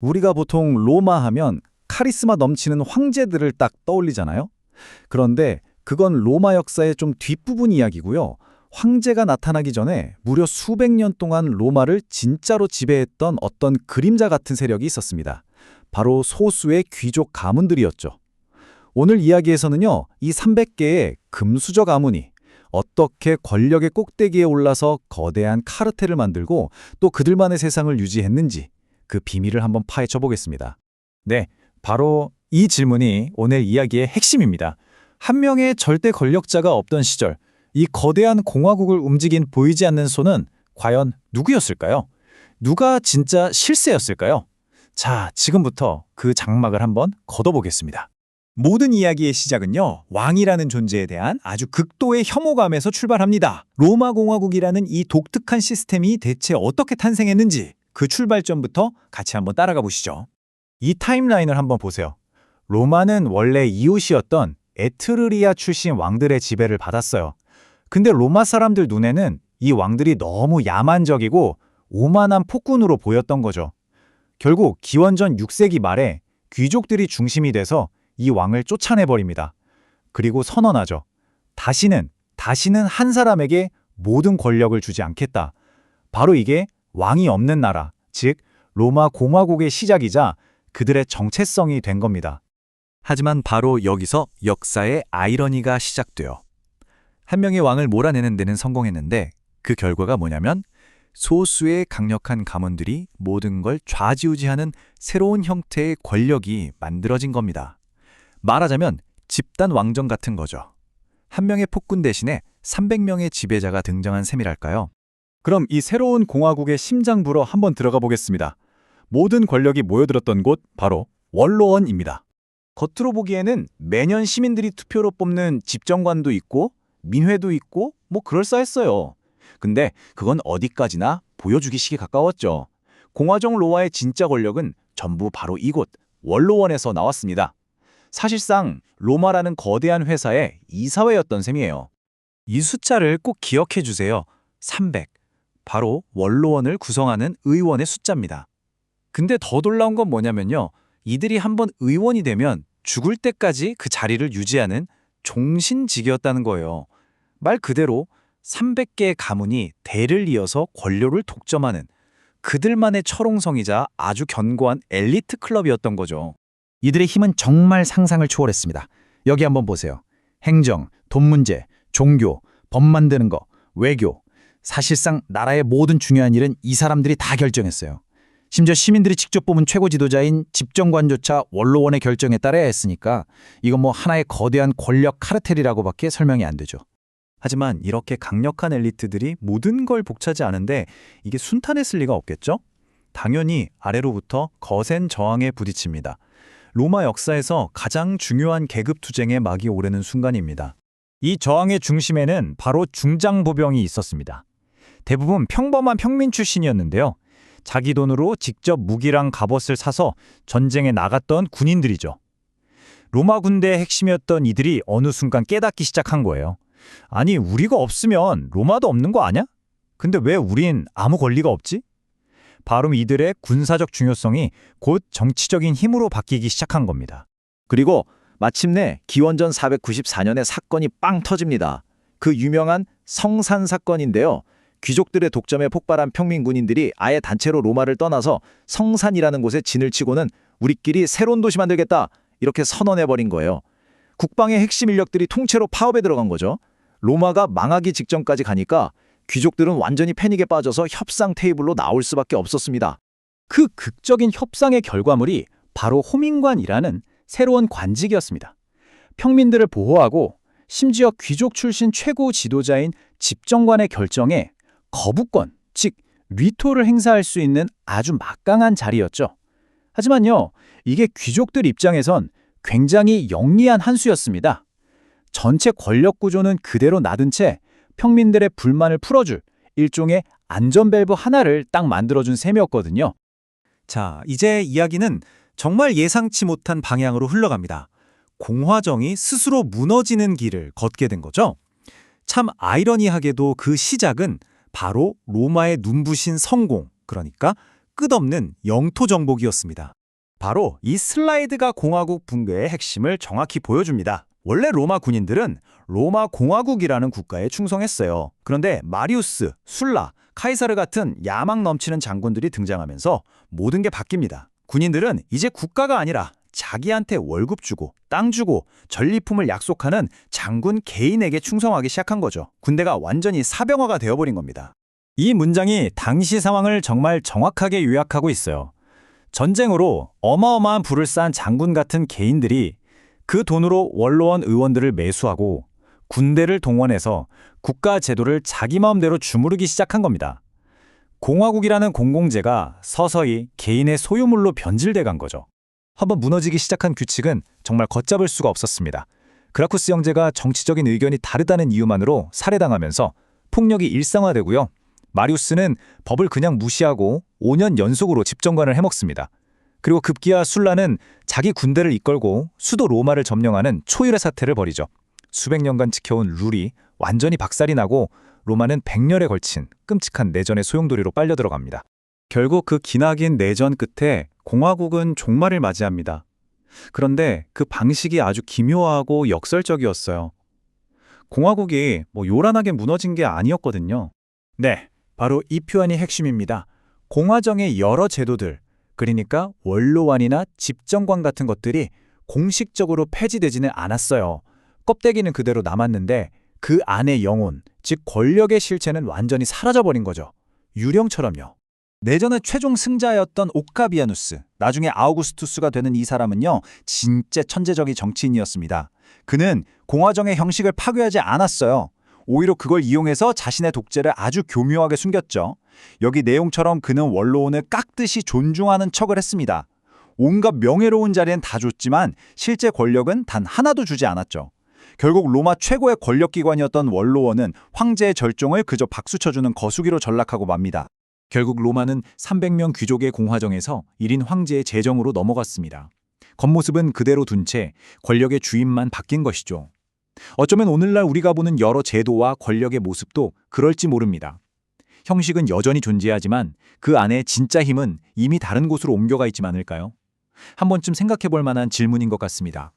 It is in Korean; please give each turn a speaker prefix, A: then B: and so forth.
A: 우리가 보통 로마 하면 카리스마 넘치는 황제들을 딱 떠올리잖아요. 그런데 그건 로마 역사의 좀 뒷부분 이야기고요. 황제가 나타나기 전에 무려 수백 년 동안 로마를 진짜로 지배했던 어떤 그림자 같은 세력이 있었습니다. 바로 소수의 귀족 가문들이었죠. 오늘 이야기에서는요, 이 300개의 금수저 가문이 어떻게 권력의 꼭대기에 올라서 거대한 카르텔을 만들고 또 그들만의 세상을 유지했는지 그 비밀을 한번 파헤쳐 보겠습니다. 네, 바로 이 질문이 오늘 이야기의 핵심입니다. 한 명의 절대 권력자가 없던 시절, 이 거대한 공화국을 움직인 보이지 않는 손은 과연 누구였을까요? 누가 진짜 실세였을까요? 자, 지금부터 그 장막을 한번 걷어보겠습니다. 모든 이야기의 시작은요, 왕이라는 존재에 대한 아주 극도의 혐오감에서 출발합니다. 로마 공화국이라는 이 독특한 시스템이 대체 어떻게 탄생했는지 그 출발점부터 같이 한번 따라가 보시죠. 이 타임라인을 한번 보세요. 로마는 원래 이웃이었던 에트르리아 출신 왕들의 지배를 받았어요. 근데 로마 사람들 눈에는 이 왕들이 너무 야만적이고 오만한 폭군으로 보였던 거죠. 결국 기원전 6세기 말에 귀족들이 중심이 돼서 이 왕을 쫓아내버립니다. 그리고 선언하죠. 다시는 한 사람에게 모든 권력을 주지 않겠다. 바로 이게 왕이 없는 나라, 즉 로마 공화국의 시작이자 그들의 정체성이 된 겁니다. 하지만 바로 여기서 역사의 아이러니가 시작돼요. 한 명의 왕을 몰아내는 데는 성공했는데 그 결과가 뭐냐면 소수의 강력한 가문들이 모든 걸 좌지우지하는 새로운 형태의 권력이 만들어진 겁니다. 말하자면 집단 왕정 같은 거죠. 한 명의 폭군 대신에 300명의 지배자가 등장한 셈이랄까요? 그럼 이 새로운 공화국의 심장부로 한번 들어가 보겠습니다. 모든 권력이 모여들었던 곳 바로 원로원입니다. 겉으로 보기에는 매년 시민들이 투표로 뽑는 집정관도 있고 민회도 있고 뭐 그럴싸했어요. 근데 그건 어디까지나 보여주기식에 가까웠죠. 공화정 로마의 진짜 권력은 전부 바로 이곳 원로원에서 나왔습니다. 사실상 로마라는 거대한 회사의 이사회였던 셈이에요. 이 숫자를 꼭 기억해 주세요. 300. 바로 원로원을 구성하는 의원의 숫자입니다. 근데 더 놀라운 건 뭐냐면요. 이들이 한번 의원이 되면 죽을 때까지 그 자리를 유지하는 종신직이었다는 거예요. 말 그대로 300개의 가문이 대를 이어서 권력을 독점하는 그들만의 철옹성이자 아주 견고한 엘리트 클럽이었던 거죠. 이들의 힘은 정말 상상을 초월했습니다. 여기 한번 보세요. 행정, 돈 문제, 종교, 법 만드는 거, 외교. 사실상 나라의 모든 중요한 일은 이 사람들이 다 결정했어요. 심지어 시민들이 직접 뽑은 최고 지도자인 집정관조차 원로원의 결정에 따라야 했으니까 이건 뭐 하나의 거대한 권력 카르텔이라고밖에 설명이 안 되죠. 하지만 이렇게 강력한 엘리트들이 모든 걸 복차지하는데 이게 순탄했을 리가 없겠죠? 당연히 아래로부터 거센 저항에 부딪힙니다. 로마 역사에서 가장 중요한 계급 투쟁의 막이 오르는 순간입니다. 이 저항의 중심에는 바로 중장보병이 있었습니다. 대부분 평범한 평민 출신이었는데요. 자기 돈으로 직접 무기랑 갑옷을 사서 전쟁에 나갔던 군인들이죠. 로마 군대의 핵심이었던 이들이 어느 순간 깨닫기 시작한 거예요. 아니, 우리가 없으면 로마도 없는 거 아냐? 근데 왜 우린 아무 권리가 없지? 바로 이들의 군사적 중요성이 곧 정치적인 힘으로 바뀌기 시작한 겁니다. 그리고 마침내 기원전 494년에 사건이 빵 터집니다. 그 유명한 성산 사건인데요. 귀족들의 독점에 폭발한 평민 군인들이 아예 단체로 로마를 떠나서 성산이라는 곳에 진을 치고는 우리끼리 새로운 도시 만들겠다 이렇게 선언해버린 거예요. 국방의 핵심 인력들이 통째로 파업에 들어간 거죠. 로마가 망하기 직전까지 가니까 귀족들은 완전히 패닉에 빠져서 협상 테이블로 나올 수밖에 없었습니다. 그 극적인 협상의 결과물이 바로 호민관이라는 새로운 관직이었습니다. 평민들을 보호하고 심지어 귀족 출신 최고 지도자인 집정관의 결정에 거부권, 즉 위토를 행사할 수 있는 아주 막강한 자리였죠. 하지만요, 이게 귀족들 입장에선 굉장히 영리한 한 수였습니다. 전체 권력 구조는 그대로 놔둔 채 평민들의 불만을 풀어줄 일종의 안전밸브 하나를 딱 만들어준 셈이었거든요. 자, 이제 이야기는 정말 예상치 못한 방향으로 흘러갑니다. 공화정이 스스로 무너지는 길을 걷게 된 거죠. 참 아이러니하게도 그 시작은 바로 로마의 눈부신 성공, 그러니까 끝없는 영토 정복이었습니다. 바로 이 슬라이드가 공화국 붕괴의 핵심을 정확히 보여줍니다. 원래 로마 군인들은 로마 공화국이라는 국가에 충성했어요. 그런데 마리우스, 술라, 카이사르 같은 야망 넘치는 장군들이 등장하면서 모든 게 바뀝니다. 군인들은 이제 국가가 아니라 자기한테 월급 주고 땅 주고 전리품을 약속하는 장군 개인에게 충성하기 시작한 거죠. 군대가 완전히 사병화가 되어버린 겁니다. 이 문장이 당시 상황을 정말 정확하게 요약하고 있어요. 전쟁으로 어마어마한 부를 쌓은 장군 같은 개인들이 그 돈으로 원로원 의원들을 매수하고 군대를 동원해서 국가 제도를 자기 마음대로 주무르기 시작한 겁니다. 공화국이라는 공공재가 서서히 개인의 소유물로 변질돼 간 거죠. 한번 무너지기 시작한 규칙은 정말 걷잡을 수가 없었습니다. 그라쿠스 형제가 정치적인 의견이 다르다는 이유만으로 살해당하면서 폭력이 일상화되고요. 마리우스는 법을 그냥 무시하고 5년 연속으로 집정관을 해먹습니다. 그리고 급기야 술라는 자기 군대를 이끌고 수도 로마를 점령하는 초유의 사태를 벌이죠. 수백 년간 지켜온 룰이 완전히 박살이 나고 로마는 100년에 걸친 끔찍한 내전의 소용돌이로 빨려 들어갑니다. 결국 그 기나긴 내전 끝에 공화국은 종말을 맞이합니다. 그런데 그 방식이 아주 기묘하고 역설적이었어요. 공화국이 요란하게 무너진 게 아니었거든요. 네, 바로 이 표현이 핵심입니다. 공화정의 여러 제도들, 그러니까 원로원이나 집정관 같은 것들이 공식적으로 폐지되지는 않았어요. 껍데기는 그대로 남았는데 그 안의 영혼, 즉 권력의 실체는 완전히 사라져버린 거죠. 유령처럼요. 내전의 최종 승자였던 옥타비아누스, 나중에 아우구스투스가 되는 이 사람은요, 진짜 천재적인 정치인이었습니다. 그는 공화정의 형식을 파괴하지 않았어요. 오히려 그걸 이용해서 자신의 독재를 아주 교묘하게 숨겼죠. 여기 내용처럼 그는 원로원을 깍듯이 존중하는 척을 했습니다. 온갖 명예로운 자리는 다 줬지만 실제 권력은 단 하나도 주지 않았죠. 결국 로마 최고의 권력기관이었던 원로원은 황제의 절종을 그저 박수쳐주는 거수기로 전락하고 맙니다. 결국 로마는 300명 귀족의 공화정에서 1인 황제의 제정으로 넘어갔습니다. 겉모습은 그대로 둔 채 권력의 주인만 바뀐 것이죠. 어쩌면 오늘날 우리가 보는 여러 제도와 권력의 모습도 그럴지 모릅니다. 형식은 여전히 존재하지만 그 안에 진짜 힘은 이미 다른 곳으로 옮겨가 있지 않을까요? 한 번쯤 생각해 볼 만한 질문인 것 같습니다.